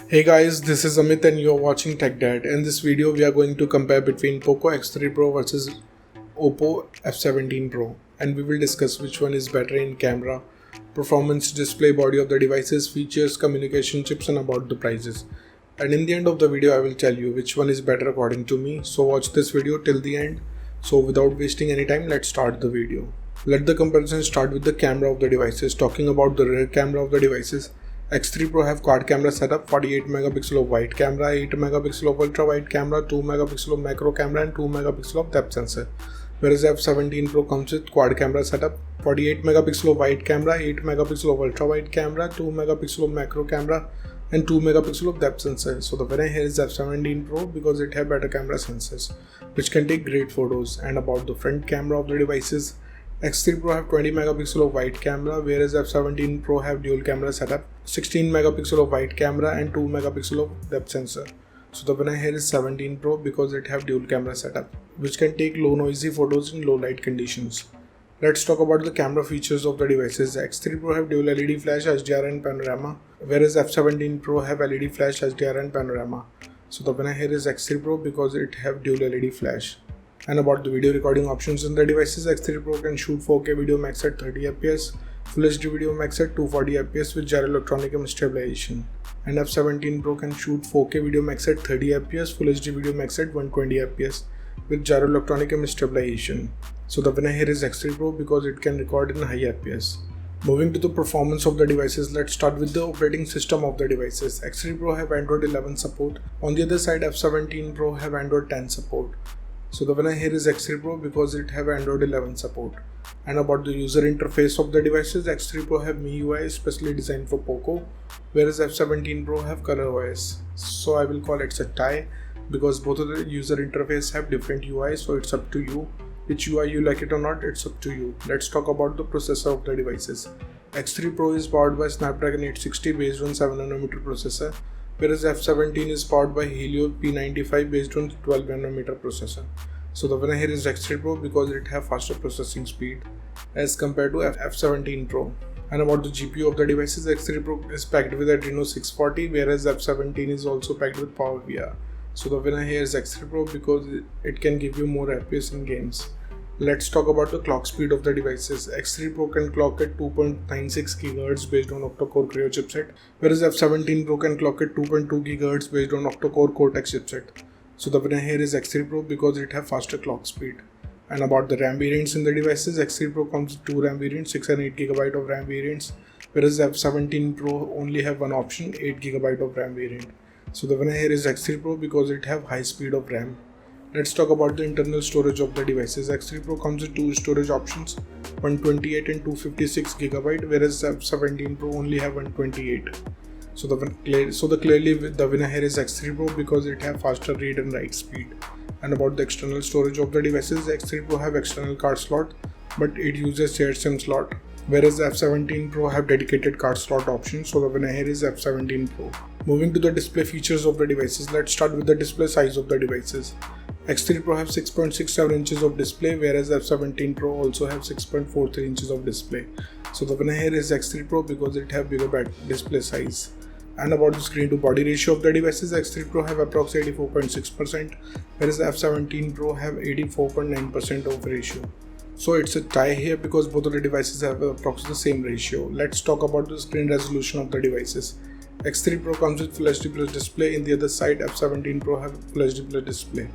Hey guys, this is Amit and you're watching Tech Dad. In this video, we are going to compare between Poco X3 Pro versus Oppo F17 Pro, and we will discuss which one is better in camera, performance, display, body of the devices, features, communication chips, and about the prices. And in the end of the video, I will tell you which one is better according to me. So watch this video till the end. So without wasting any time, let's start the video. Let the comparison start with the camera of the devices. Talking about the rear camera of the devices, X3 Pro have quad camera setup, 48 megapixel of wide camera, 8 megapixel of ultra wide camera, 2 megapixel of macro camera and 2 megapixel of depth sensor. Whereas F17 Pro comes with quad camera setup, 48 megapixel of wide camera, 8 megapixel of ultra wide camera, 2 megapixel of macro camera and 2 megapixel of depth sensor. So the winner here is F17 Pro because it have better camera sensors which can take great photos. And about the front camera of the devices, X3 Pro have 20 megapixel of wide camera, whereas F17 Pro have dual camera setup, 16 megapixel of wide camera and 2 megapixel of depth sensor. So the winner here is 17 Pro because it have dual camera setup, which can take low noisy photos in low light conditions. Let's talk about the camera features of the devices. X3 Pro have dual LED flash, HDR and panorama, whereas F17 Pro have LED flash, HDR and panorama. So the winner here is X3 Pro because it have dual LED flash. And about the video recording options in the devices, X3 Pro can shoot 4K video max at 30fps, Full HD video max at 240fps with gyro electronic image stabilization. And F17 Pro can shoot 4K video max at 30fps, Full HD video max at 120fps with gyro electronic image stabilization. So the winner here is X3 Pro because it can record in high FPS. Moving to the performance of the devices, let's start with the operating system of the devices. X3 Pro have Android 11 support. On the other side, F17 Pro have Android 10 support. So the winner here is X3 Pro because it have Android 11 support. And about the user interface of the devices, X3 Pro have MIUI specially designed for Poco, whereas F17 Pro have ColorOS. So I will call it a tie because both of the user interface have different UI, so it's up to you. Which UI you like it or not, it's up to you. Let's talk about the processor of the devices. X3 Pro is powered by Snapdragon 860 based on 7nm processor, whereas F17 is powered by Helio P95 based on 12nm processor. So the winner here is X3 Pro because it have faster processing speed as compared to F17 Pro. And about the GPU of the devices, X3 Pro is packed with Adreno 640, whereas F17 is also packed with PowerVR. So the winner here is X3 Pro because it can give you more FPS in games. Let's talk about the clock speed of the devices. X3 Pro can clock at 2.96 GHz based on octa-core Creo chipset, whereas F17 Pro can clock at 2.2 GHz based on octa-core Cortex chipset. So the winner here is X3 Pro because it have faster clock speed. And about the RAM variants in the devices, X3 Pro comes with two RAM variants, 6 and 8 GB of RAM variants, whereas F17 Pro only have one option, 8 GB of RAM variant. So the winner here is X3 Pro because it have high speed of RAM. Let's talk about the internal storage of the devices. X3 Pro comes with two storage options, 128 and 256 GB, whereas F17 Pro only have 128. So clearly the winner here is X3 Pro because it have faster read and write speed. And about the external storage of the devices, X3 Pro have external card slot, but it uses shared SIM slot, whereas F17 Pro have dedicated card slot option. So the winner here is F17 Pro. Moving to the display features of the devices, let's start with the display size of the devices. X3 Pro have 6.67 inches of display, whereas F17 Pro also have 6.43 inches of display. So the winner here is X3 Pro because it have bigger display size. And about the screen to body ratio of the devices, X3 Pro have approximately 84.6%, whereas F17 Pro have 84.9% of ratio. So it's a tie here because both of the devices have approximately the same ratio. Let's talk about the screen resolution of the devices. X3 Pro comes with Full HD Plus display. In the other side, F17 Pro have Full HD Plus display.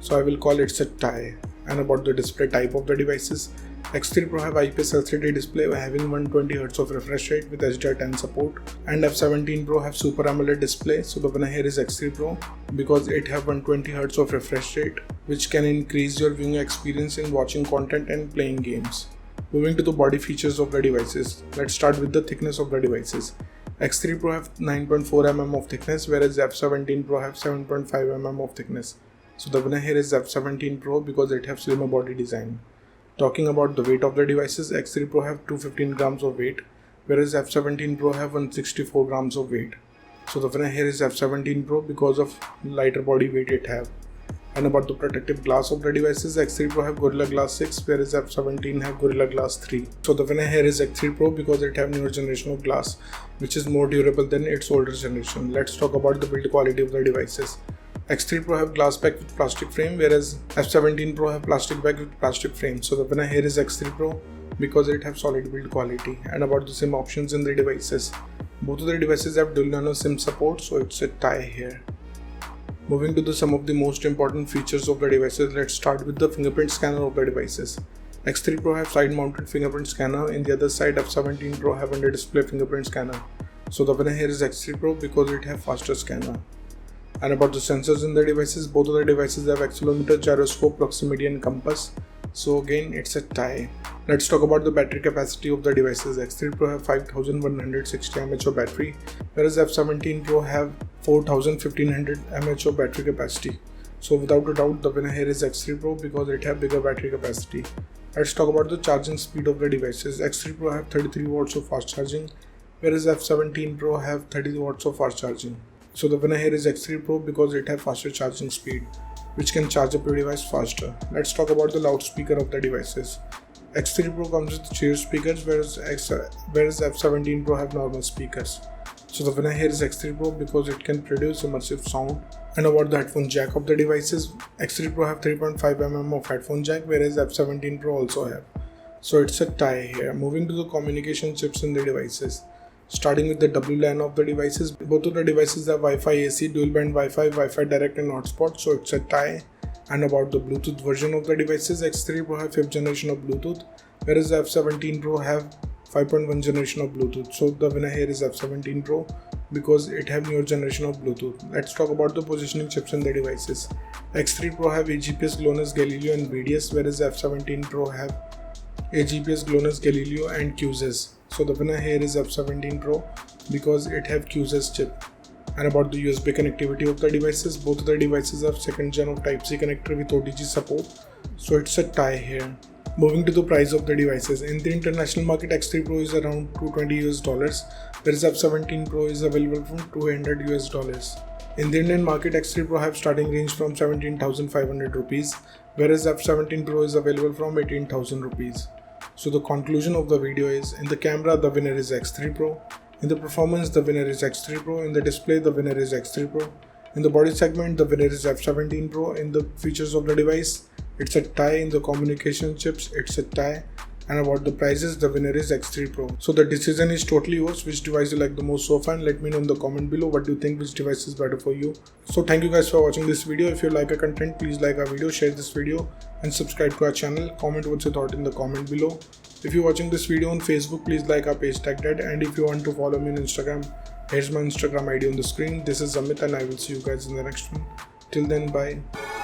So I will call it a tie. And about the display type of the devices, X3 Pro have IPS LCD display having 120Hz of refresh rate with HDR10 support, and F17 Pro have Super AMOLED display. So the winner here is X3 Pro because it have 120Hz of refresh rate, which can increase your viewing experience in watching content and playing games. Moving to the body features of the devices, let's start with the thickness of the devices. X3 Pro have 9.4mm of thickness, whereas F17 Pro have 7.5mm of thickness. So the winner here is F17 Pro because it have slimmer body design. Talking about the weight of the devices, X3 Pro have 215 grams of weight, whereas F17 Pro have 164 grams of weight. So the winner here is F17 Pro because of lighter body weight it have. And about the protective glass of the devices, X3 Pro have Gorilla Glass 6, whereas F17 have Gorilla Glass 3. So the winner here is X3 Pro because it have newer generation of glass, which is more durable than its older generation. Let's talk about the build quality of the devices. X3 Pro have glass back with plastic frame, whereas F17 Pro have plastic back with plastic frame. So the winner here is X3 Pro because it have solid build quality. And about the SIM options in the devices, both of the devices have dual nano SIM support, so it's a tie here. Moving to some of the most important features of the devices, let's start with the fingerprint scanner of the devices. X3 Pro have side mounted fingerprint scanner, in the other side F17 Pro have under display fingerprint scanner. So the winner here is X3 Pro because it have faster scanner. And about the sensors in the devices, both of the devices have accelerometer, gyroscope, proximity and compass. So again, it's a tie. Let's talk about the battery capacity of the devices. X3 Pro have 5160 mAh of battery, whereas F17 Pro have 1500 mAh of battery capacity. So without a doubt, the winner here is X3 Pro because it have bigger battery capacity. Let's talk about the charging speed of the devices. X3 Pro have 33 watts of fast charging, whereas F17 Pro have 30 watts of fast charging. So the winner here is X3 Pro because it have faster charging speed, which can charge up your device faster. Let's talk about the loudspeaker of the devices. X3 Pro comes with cheer speakers, whereas F17 Pro have normal speakers. So the winner here is X3 Pro because it can produce immersive sound. And about the headphone jack of the devices, X3 Pro have 3.5mm of headphone jack, whereas F17 Pro also have. So it's a tie here. Moving to the communication chips in the devices. Starting with the WLAN of the devices, both of the devices have Wi-Fi AC, dual band Wi-Fi, Wi-Fi direct and hotspot, so it's a tie. And about the Bluetooth version of the devices, X3 Pro have 5th generation of Bluetooth, whereas F17 Pro have 5.1 generation of Bluetooth. So the winner here is F17 Pro because it have newer generation of Bluetooth. Let's talk about the positioning chips in the devices. X3 Pro have AGPS, GLONASS, Galileo and BDS, whereas F17 Pro have AGPS, GLONASS, Galileo and QSys. So the winner here is F17 Pro because it have QSys chip. And about the USB connectivity of the devices, both of the devices have 2nd gen of Type-C connector with OTG support, so it's a tie here. Moving to the price of the devices, in the international market, X3 Pro is around $220, whereas F17 Pro is available from $200. In the Indian market, X3 Pro have starting range from 17,500 rupees, whereas F17 Pro is available from 18,000 rupees. So the conclusion of the video is, in the camera the winner is X3 Pro, in the performance the winner is X3 Pro, in the display the winner is X3 Pro, in the body segment the winner is F17 Pro, in the features of the device it's a tie, in the communication chips it's a tie, and about the prices the winner is X3 Pro. So the decision is totally yours, which device you like the most so far, and let me know in the comment below what do you think, which device is better for you. So thank you guys for watching this video. If you like our content, please like our video, share this video and subscribe to our channel. Comment what you thought in the comment below. If you're watching this video on Facebook, please like our page TechDad, and if you want to follow me on Instagram, here's my Instagram ID on the screen. This is Amit and I will see you guys in the next one. Till then, bye.